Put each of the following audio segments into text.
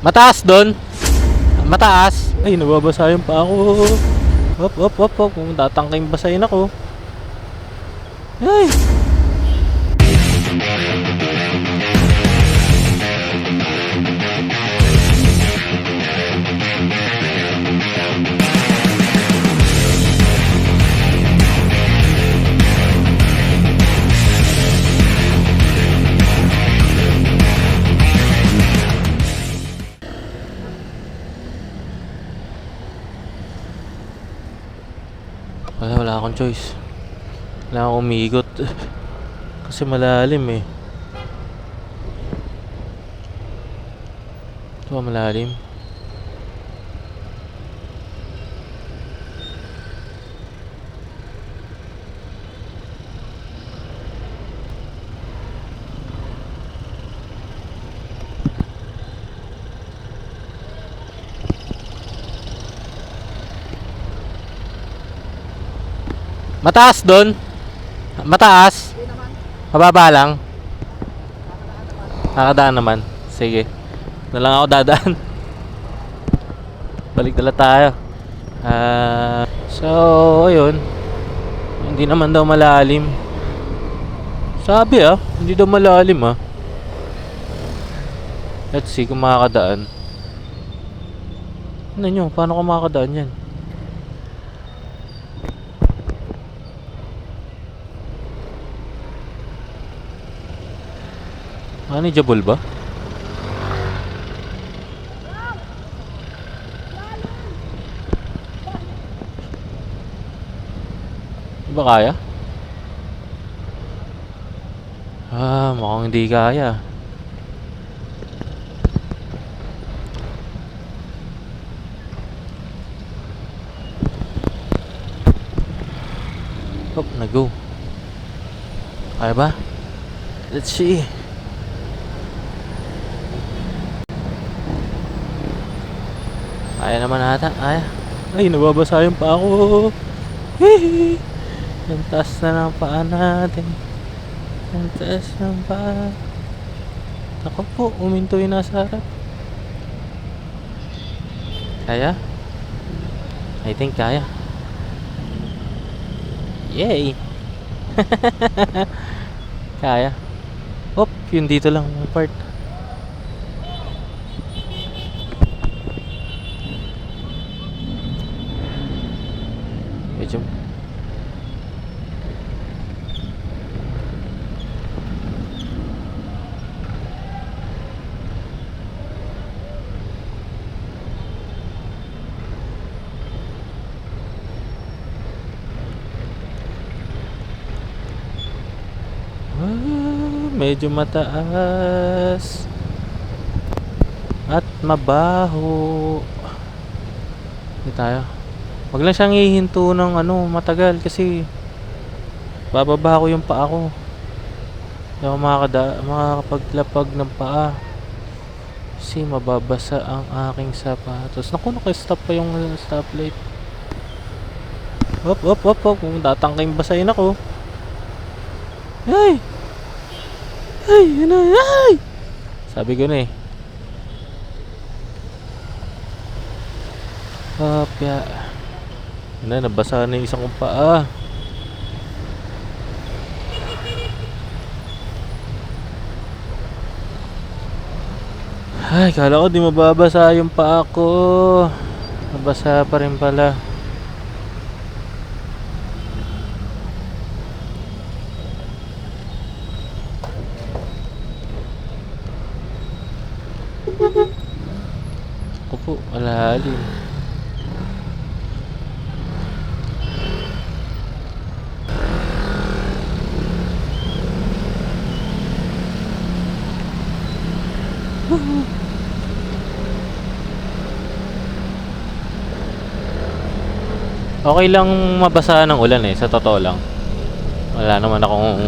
Mataas doon. Mataas. Ay, nababasa yung pa ako. Hop, hop, hop, hop. Kung tatangking basahin ako. Ay. Wala akong choice. Wala akong umigot. Kasi malalim eh. Ito malalim. Mataas doon. Mataas. Mababa lang. Nakadaan naman. Sige. Na lang ako dadaan. Balik dala tayo. So, ayun. Hindi naman daw malalim. Sabi hindi daw malalim Let's see kung makakadaan. Ano nyo? Paano ka makakadaan yan? Manageable ba? Di ba kaya? Mukhang hindi kaya. Hop, nag-go. Kaya ba? Let's see. Kaya naman ata, kaya. Ay, nababasa yung pa ako. Hihi. Ang taas na ng paa natin. Ang taas ng paa. Ako po, uminto yung nasa harap. Kaya? I think kaya. Yay! Kaya. Hop, yun dito lang yung part. Medyo medyo mataas at mabaho. Hindi tayo. Wag lang siyang hihinto ng matagal kasi bababa ko yung paa ko. Hindi ako makakapaglapag ng paa kasi mababasa ang aking sapatos. Naku, naka-stop pa yung stoplight. Hop, hop, hop, hop. Kung tatangking basahin ako. Ay! Ay! Ay! Sabi ko na eh. Hop, ya. Nabasa na yung isang kong paa. Ay, kala ko di mababasa yung paa ko. Nabasa pa rin pala. Ako po, malalim. Okay lang mabasa ng ulan sa totoo lang. Wala naman akong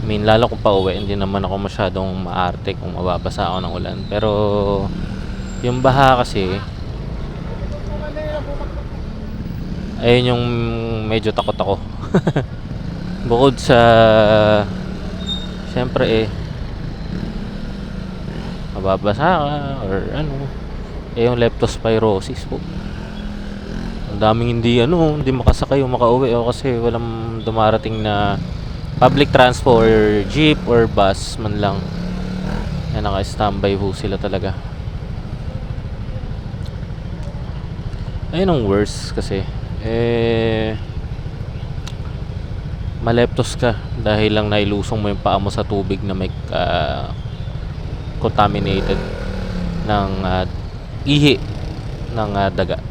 lalo kung pauwi, hindi naman ako masyadong maarte kung mababasa ako ng ulan. Pero yung baha kasi, ayun yung medyo takot ako. Bukod sa siyempre mababasa ka or ano. Eh yung leptospirosis po, ang daming hindi makasakay o makauwi o kasi walang dumarating na public transport or jeep or bus man lang. Yan, naka-standby po sila talaga. Ayun ang worst kasi maleptos ka dahil lang nailusong mo yung paa mo sa tubig na may contaminated ng ihi ng daga.